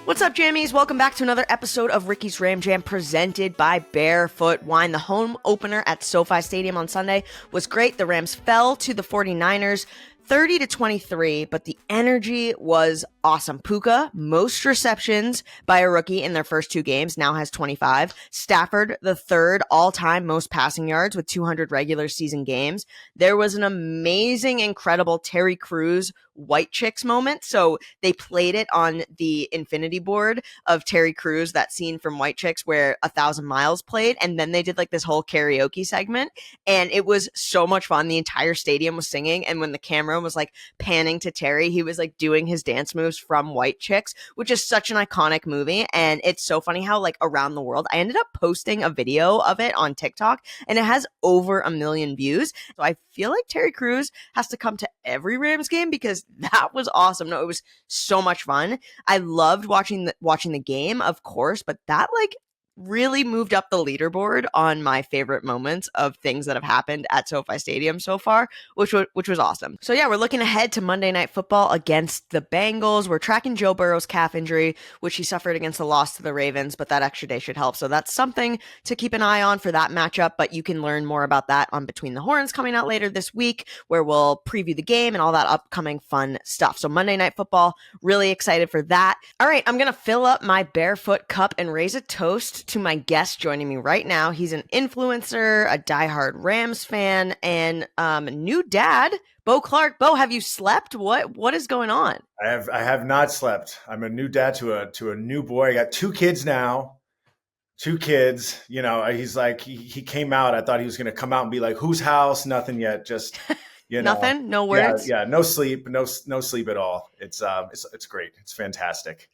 What's up, jammies? Welcome back to another episode of Ricky's Ram Jam presented by Barefoot Wine. The home opener at SoFi Stadium on Sunday was great. The Rams fell to the 49ers 30-23, but the energy was awesome. Puka, most receptions by a rookie in their first two games, now has 25. Stafford, the third all-time most passing yards with 200 regular season games. There was an amazing, incredible Terry Crews White Chicks moment. So they played it on the infinity board of Terry Crews, that scene from White Chicks where 1,000 Miles played. And then they did like this whole karaoke segment. And it was so much fun. The entire stadium was singing. And when the camera was like panning to Terry, he was like doing his dance moves from White Chicks, which is such an iconic movie. And it's so funny how like around the world, I ended up posting a video of it on TikTok and it has over 1 million views. So I feel like Terry Crews has to come to every Rams game because that was awesome. No, it was so much fun. I loved watching the game, of course, but that like really moved up the leaderboard on my favorite moments of things that have happened at SoFi Stadium so far, which was awesome. So yeah, we're looking ahead to Monday Night Football against the Bengals. We're tracking Joe Burrow's calf injury, which he suffered against the loss to the Ravens, but that extra day should help. So that's something to keep an eye on for that matchup, but you can learn more about that on Between the Horns coming out later this week, where we'll preview the game and all that upcoming fun stuff. So Monday Night Football, really excited for that. All right, I'm going to fill up my Barefoot cup and raise a toast to my guest joining me right now. He's an influencer, a diehard Rams fan, and new dad, Beau Clark. Beau, have you slept? What is going on? I have not slept. I'm a new dad to a new boy. I got two kids now. Two kids. You know, he's like he came out. I thought he was going to come out and be like, "Whose house?" Nothing yet. Just nothing. No words. Yeah. No sleep. No sleep at all. It's great. It's fantastic.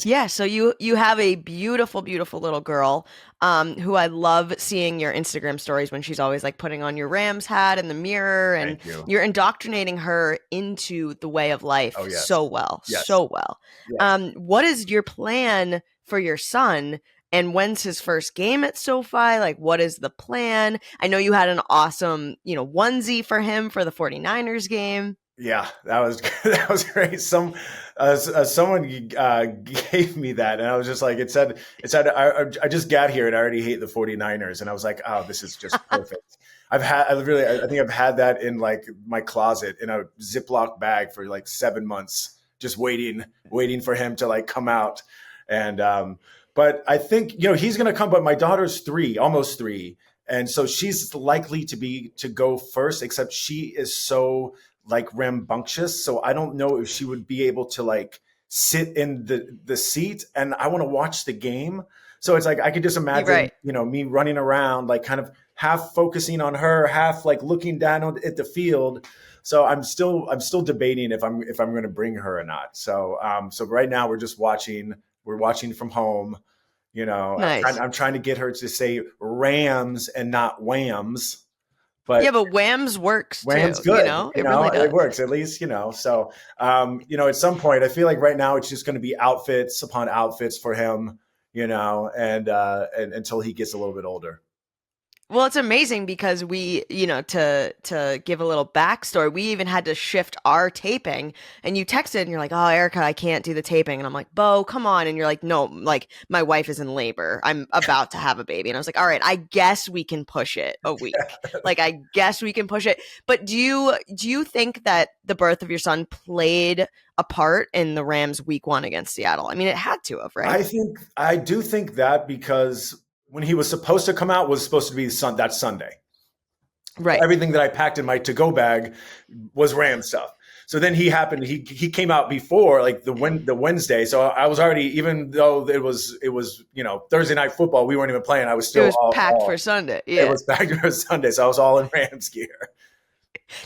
Yeah, so you have a beautiful, beautiful little girl who I love seeing your Instagram stories when she's always like putting on your Rams hat in the mirror, and you're indoctrinating her into the way of life so well, so well. Yes. What is your plan for your son? And when's his first game at SoFi? Like, what is the plan? I know you had an awesome, onesie for him for the 49ers game. Yeah, that was great. Someone gave me that, and I was just like, it said I just got here and I already hate the 49ers, and I was like, oh, this is just perfect. I think I've had that in like my closet in a Ziploc bag for like 7 months, just waiting for him to like come out. And but I think he's gonna come. But my daughter's 3, almost 3, and so she's likely to go first. Except she is so like rambunctious, so I don't know if she would be able to like sit in the seat, and I want to watch the game. So it's like I could just imagine me running around like kind of half focusing on her, half like looking down at the field. So I'm still debating if I'm going to bring her or not. So right now we're watching from home. Nice. I'm trying to get her to say Rams and not Whams. But Whams works too. Whams good. It really does. It works at least, So, at some point, I feel like right now it's just going to be outfits upon outfits for him, and until he gets a little bit older. Well, it's amazing because we, to give a little backstory, we even had to shift our taping, and you texted and you're like, "Oh, Erica, I can't do the taping." And I'm like, "Beau, come on." And you're like, "No, like my wife is in labor. I'm about to have a baby." And I was like, "All right, I guess we can push it a week." Like, I guess we can push it. But do you think that the birth of your son played a part in the Rams week 1 against Seattle? I mean, it had to have, right? I do think that because when he was supposed to come out was supposed to be that Sunday. Right. Everything that I packed in my to-go bag was Ram stuff. So then he came out before like the Wednesday. So I was already, even though it was Thursday night football, we weren't even playing. I was still packed for Sunday. Yeah. It was packed for Sunday. So I was all in Rams gear.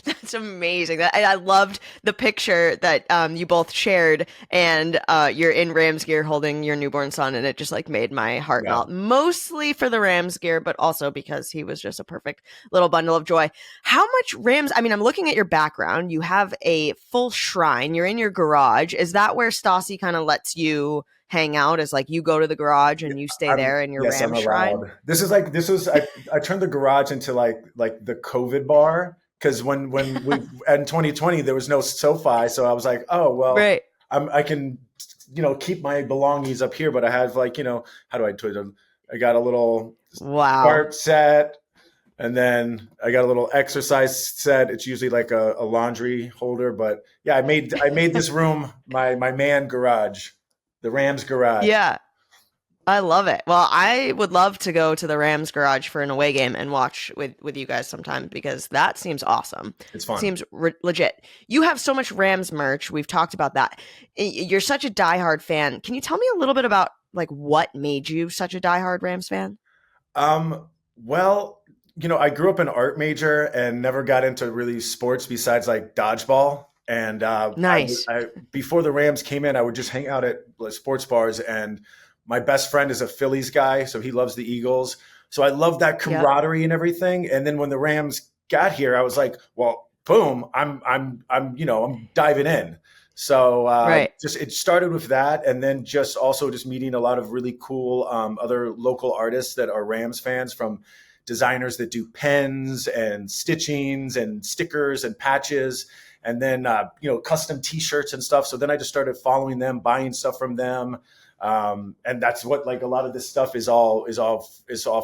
That's amazing. I loved the picture that you both shared, and you're in Rams gear holding your newborn son, and it just like made my heart melt. Mostly for the Rams gear, but also because he was just a perfect little bundle of joy. How much Rams? I mean, I'm looking at your background. You have a full shrine. You're in your garage. Is that where Stassi kind of lets you hang out? Is like you go to the garage and you stay there in your Rams shrine? I turned the garage into like the COVID bar. Because when we in 2020 there was no SoFi, so I was like, oh well, right. I can keep my belongings up here, but I have like, how do I put them? I got a little Wow. start set, and then I got a little exercise set. It's usually like a laundry holder, but yeah, I made this room my man garage, the Rams garage. Yeah. I love it. Well, I would love to go to the Rams garage for an away game and watch with you guys sometime because that seems awesome. It's fun. Seems legit. You have so much Rams merch. We've talked about that. You're such a diehard fan. Can you tell me a little bit about like what made you such a diehard Rams fan? Well, I grew up an art major and never got into really sports besides like dodgeball. And Nice. before the Rams came in, I would just hang out at like, sports bars. And my best friend is a Phillies guy, so he loves the Eagles. So I love that Yep. camaraderie and everything. And then when the Rams got here, I was like, well, boom, I'm diving in. So Right. just it started with that, and then just also just meeting a lot of really cool other local artists that are Rams fans, from designers that do pens and stitchings and stickers and patches, and then custom T-shirts and stuff. So then I just started following them, buying stuff from them, and that's what like a lot of this stuff is all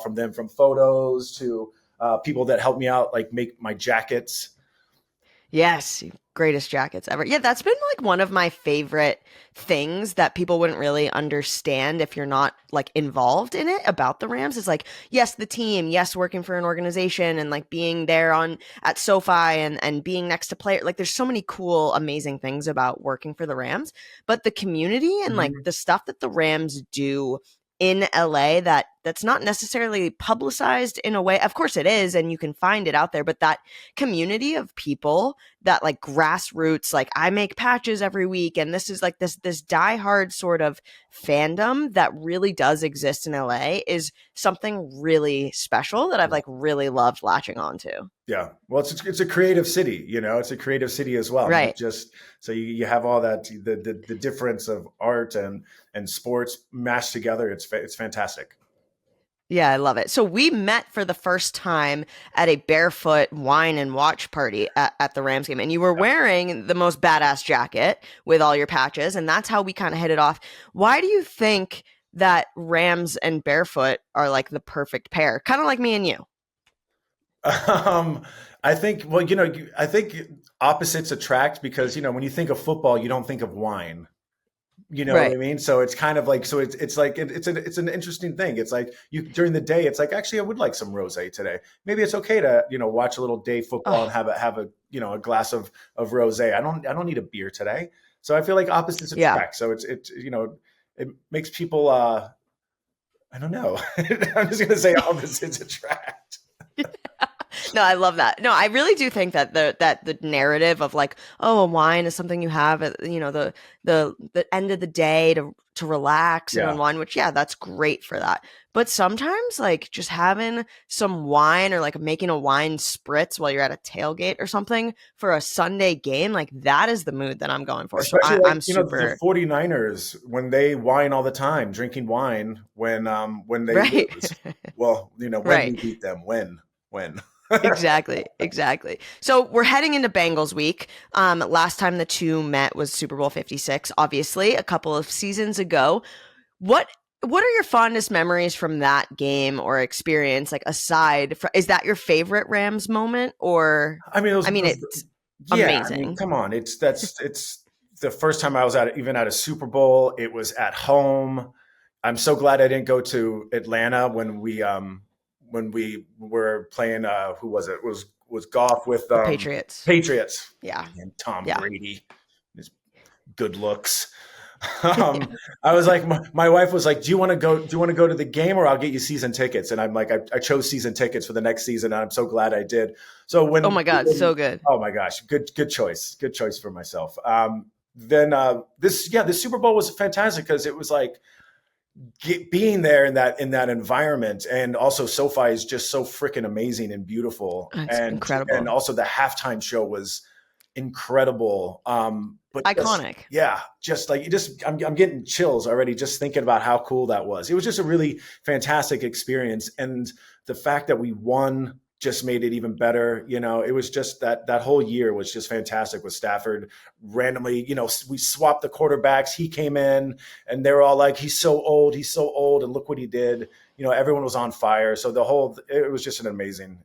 from them, from photos to people that help me out, like make my jackets. Yes, greatest jackets ever. Yeah, that's been like one of my favorite things that people wouldn't really understand if you're not like involved in it about the Rams. Is like, yes, the team, yes, working for an organization and like being there on at SoFi and being next to player. Like there's so many cool, amazing things about working for the Rams, but the community and like Mhm. the stuff that the Rams do in LA that's not necessarily publicized in a way. Of course it is, and you can find it out there, but that community of people, that like grassroots, like I make patches every week and this is like this diehard sort of fandom that really does exist in LA is something really special that I've like really loved latching onto. Yeah, well, it's a creative city, it's a creative city as well. Not Right. just so you have all that the difference of art and sports mashed together. It's fantastic. Yeah, I love it. So we met for the first time at a Barefoot wine and watch party at the Rams game, and you were Yeah. wearing the most badass jacket with all your patches, and that's how we kind of hit it off. Why do you think that Rams and Barefoot are like the perfect pair? Kind of like me and you. Um, I think well, I think opposites attract, because when you think of football, you don't think of wine. You know what I Right. mean? So it's kind of like, so it's like it's an interesting thing. It's like you during the day, it's like, actually I would like some rosé today. Maybe it's okay to watch a little day football and Oh, have a a glass of rosé. I don't need a beer today. So I feel like opposites yeah. attract. So it makes people I don't know. I'm just gonna say opposites attract. No, I love that. No, I really do think that the narrative of like, oh, a wine is something you have at the end of the day to relax and Yeah. unwind, which yeah, that's great for that. But sometimes like just having some wine or like making a wine spritz while you're at a tailgate or something for a Sunday game, like that is the mood that I'm going for. So Especially like, I'm the super 49ers, when they whine all the time, drinking wine when they right. lose. Well, when Right. we beat them, when. Exactly, exactly. So we're heading into Bengals week. Last time the two met was Super Bowl 56, obviously, a couple of seasons ago. What what are your fondest memories from that game or experience? Like aside from, is that your favorite Rams moment? Or I mean, I mean, it's yeah, I mean, amazing. come on. It's the first time I was even at a Super Bowl. It was at home. I'm so glad I didn't go to Atlanta when we were playing who was it? Was golf with The Patriots. Patriots, Yeah. and Tom Yeah. Brady, his good looks. I was like, my wife was like, "Do you want to go? Do you want to go to the game, or I'll get you season tickets?" And I'm like, I chose season tickets for the next season, and I'm so glad I did. So Oh my God, so good. oh my gosh, good choice for myself. Then this Super Bowl was fantastic, because it was like being there in that environment, and also SoFi is just so freaking amazing and beautiful, It's and incredible. also the halftime show was incredible. But just Iconic. yeah, just like I'm getting chills already just thinking about how cool that was. It was just a really fantastic experience, and the fact that we won just made it even better. It was just that whole year was just fantastic with Stafford. Randomly, we swapped the quarterbacks. He came in and they were all like, he's so old. And look what he did. Everyone was on fire. So it was just an amazing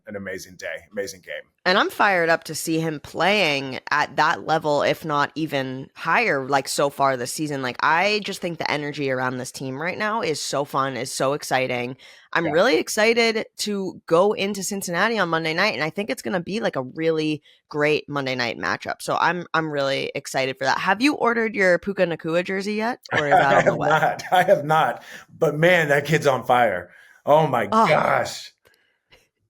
day, amazing game. And I'm fired up to see him playing at that level, if not even higher, like so far this season. Like, I just think the energy around this team right now is so fun, is so exciting. I'm really excited to go into Cincinnati on Monday night, and I think it's going to be like a really great Monday night matchup. So I'm really excited for that. Have you ordered your Puka Nacua jersey yet, or is that on the way? I have not. But man, that kid's on fire. Oh my gosh.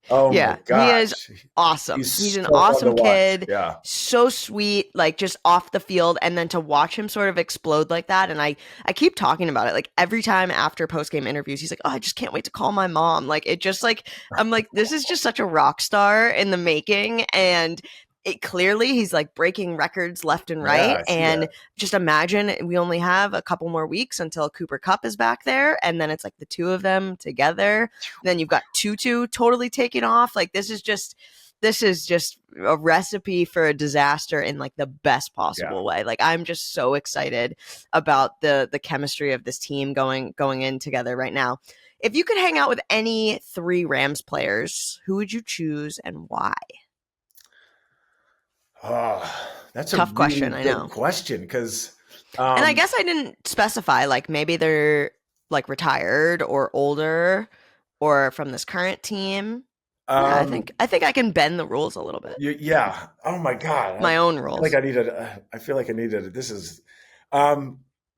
Oh my gosh. He is awesome. He's an so awesome kid. Yeah. So sweet, like just off the field. And then to watch him sort of explode like that. And I keep talking about it. Like every time after post-game interviews, he's like, oh, I just can't wait to call my mom. Like it just like, I'm like, this is just such a rock star in the making. And it clearly he's like breaking records left and right. And just imagine we only have a couple more weeks until Cooper Kupp is back there. And then it's like the two of them together. Then you've got Tutu totally taking off. Like this is just a recipe for a disaster in like the best possible way. Like I'm just so excited about the chemistry of this team going in together right now. If you could hang out with any 3 Rams players, who would you choose and why? Oh, that's tough a question. really I know. Question because, and I guess I didn't specify. Like maybe they're like retired or older, or from this current team. I think I can bend the rules a little bit. Yeah. Oh my God. My own rules. I feel like I needed. This is, AD.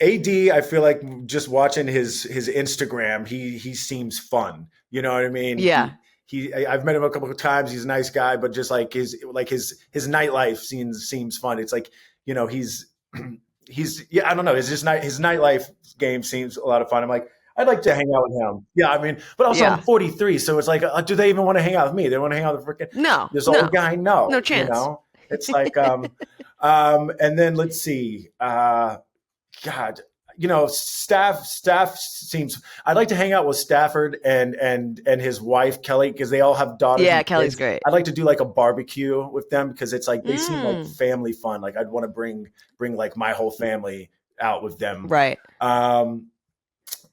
I feel like just watching his Instagram, he seems fun. You know what I mean? Yeah. I've met him a couple of times. He's a nice guy, but just like his nightlife seems fun. It's like, he's I don't know. His nightlife game seems a lot of fun. I'm like, I'd like to hang out with him. Yeah, I mean, but also I'm 43, so it's like, do they even want to hang out with me? They want to hang out with this old guy? No chance. It's like, and then let's see, God. Staff seems. I'd like to hang out with Stafford and his wife Kelly because they all have daughters. Yeah, Kelly's great. I'd like to do like a barbecue with them because it's like they seem like family fun. Like I'd want to bring like my whole family out with them. Right.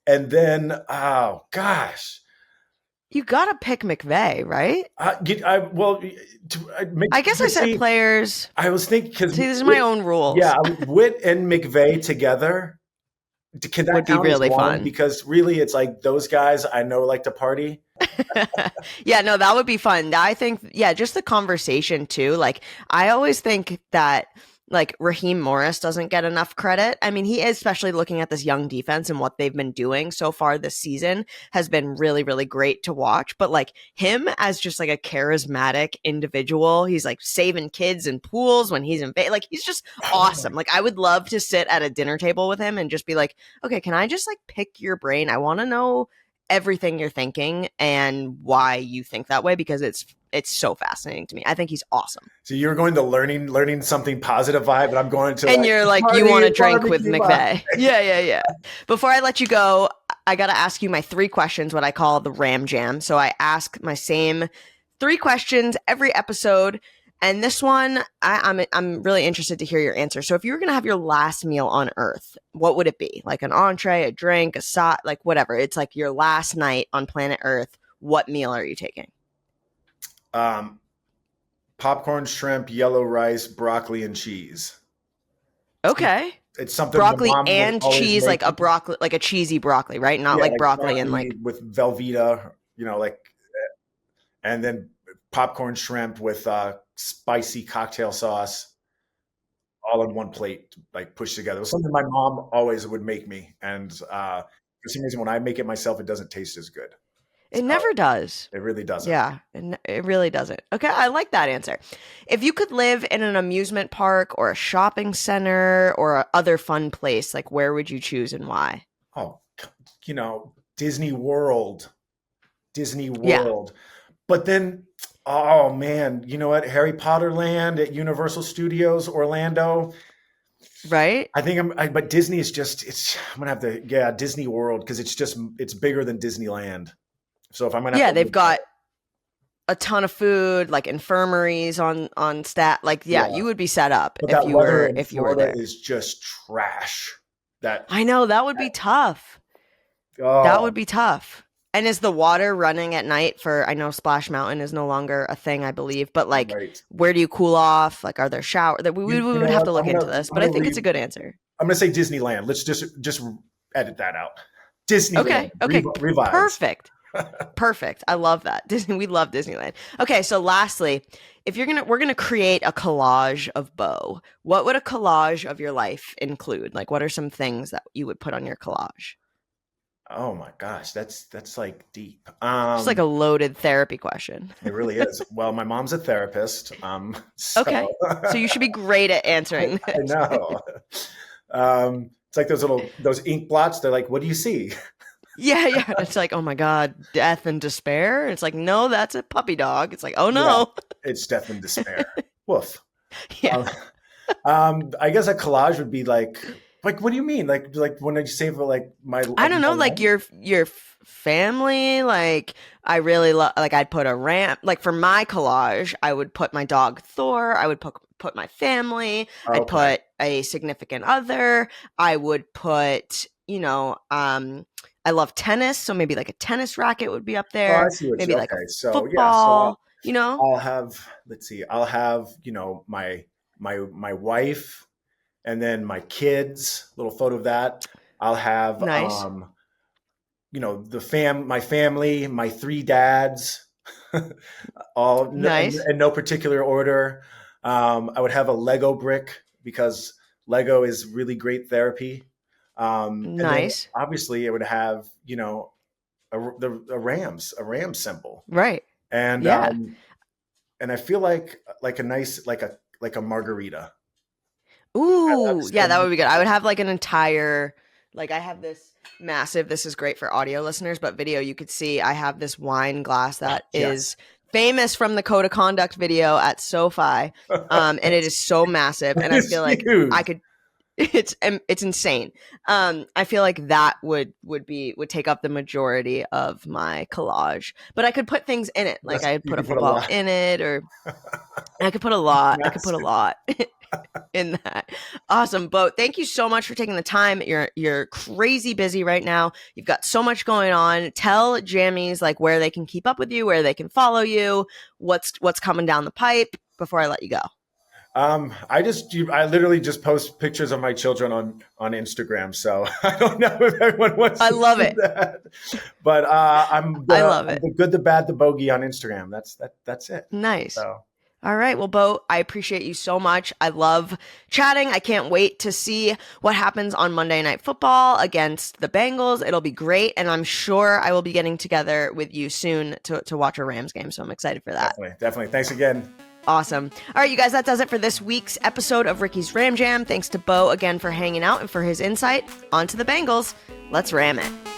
And then oh gosh, you gotta pick McVay, right? I guess I said players. I was thinking because this is my own rules. Yeah, Witt and McVay together. Can that would be really fun because really it's like those guys I know like to party. Yeah, no, that would be fun. I think, just the conversation too. Like I always think that like Raheem Morris doesn't get enough credit. I mean, he is, especially looking at this young defense and what they've been doing so far this season has been really, really great to watch. But like him as just like a charismatic individual, he's like saving kids in pools when he's in like he's just awesome. Like I would love to sit at a dinner table with him and just be like, okay, can I just like pick your brain? I want to know everything you're thinking and why you think that way, because it's so fascinating to me. I think he's awesome. So you're going to learning something positive vibe, and I'm going to and you're like you want to drink with McVay. Yeah. Before I let you go, I got to ask you my 3 questions, what I call the Ram Jam. So I ask my same 3 questions every episode. And this one, I'm really interested to hear your answer. So if you were going to have your last meal on Earth, what would it be? Like an entree, a drink, a side, like whatever. It's like your last night on planet Earth. What meal are you taking? Popcorn, shrimp, yellow rice, broccoli, and cheese. Okay. It's something broccoli and cheese, like a broccoli, like a cheesy broccoli, right? Not like broccoli and like with Velveeta, and then popcorn shrimp with spicy cocktail sauce, all on one plate, like pushed together. It was something my mom always would make me, and for some reason, when I make it myself, it doesn't taste as good. It never does. It really doesn't. Yeah, it really doesn't. Okay, I like that answer. If you could live in an amusement park or a shopping center or a other fun place, like where would you choose and why? Oh, Disney World. Yeah. But then, oh man, you know what? Harry Potter Land at Universal Studios, Orlando. Right. I think but Disney is I'm going to have to, Disney World, because it's bigger than Disneyland. So if I'm going to, they've got a ton of food, like infirmaries on stat. Like, yeah, Yeah. you would be set up But that weather in if you were Florida there. is just trash. That, I know that would be tough. That would oh, be tough. And is the water running at night for, I know Splash Mountain is no longer a thing, I believe, but like, right. where do you cool off? Like, are there showers? We You would know have what? to look into this, I'm but I gonna think it's a good answer. I'm gonna say Disneyland. Let's just edit that out. Okay. Disneyland Okay. revised. Perfect. Perfect. I love that. Disney. We love Disneyland. Okay. So lastly, if we're gonna create a collage of Beau. What would a collage of your life include? Like, what are some things that you would put on your collage? Oh my gosh, that's like deep. Just like a loaded therapy question. It really is. Well, my mom's a therapist, so Okay. So you should be great at answering I this. know. It's like those ink blots. They're like, what do you see? Yeah, yeah. It's like, oh my God, death and despair. It's like, no, that's a puppy dog. It's like, oh Yeah, no. it's death and despair. Woof. Yeah. Um, I guess a collage would be like what do you mean? Like when I say for like I don't my know, like life? your family. Like, I really love. Like, I'd put a ramp. Like, for my collage, I would put my dog Thor. I would put my family. I'd Okay. put a significant other. I would put, I love tennis, so maybe like a tennis racket would be up Oh, I there. see what you. Maybe like a Okay, so yeah, football. You know, I'll have. Let's see. I'll have my wife, and then my kids. Little photo of that. I'll have nice, my family, my three dads, all nice, in no particular order. I would have a Lego brick because Lego is really great therapy. And then nice. obviously it would have, a Rams symbol. Right. And, Yeah. and I feel like a nice, like a margarita. Ooh, yeah, that would be good. I would have like an entire, like, I have this massive, this is great for audio listeners, but video, you could see I have this wine glass that Yes. is famous from the Code of Conduct video at SoFi. And it is so massive. And I It's feel like I huge. could, it's insane. I feel like that would take up the majority of my collage, but I could put things in it. Like, Yes, I'd you put a can put a football lot. in it, or I could put a lot. I could put a Massive. lot in that. Awesome, Beau. Thank you so much for taking the time. You're crazy busy right now. You've got so much going on. Tell jammies like where they can keep up with you, where they can follow you, what's coming down the pipe before I let you go. I literally just post pictures of my children on Instagram. So I don't know if everyone wants I to love see it. that, but I love I'm it. the good, the bad, the bogey on Instagram. That's it. Nice. So All right. Well, Beau, I appreciate you so much. I love chatting. I can't wait to see what happens on Monday Night Football against the Bengals. It'll be great. And I'm sure I will be getting together with you soon to watch a Rams game. So I'm excited for that. definitely. Thanks again. Awesome. All right, you guys, that does it for this week's episode of Ricky's Ram Jam. Thanks to Beau again for hanging out and for his insight. On to the Bengals. Let's ram it.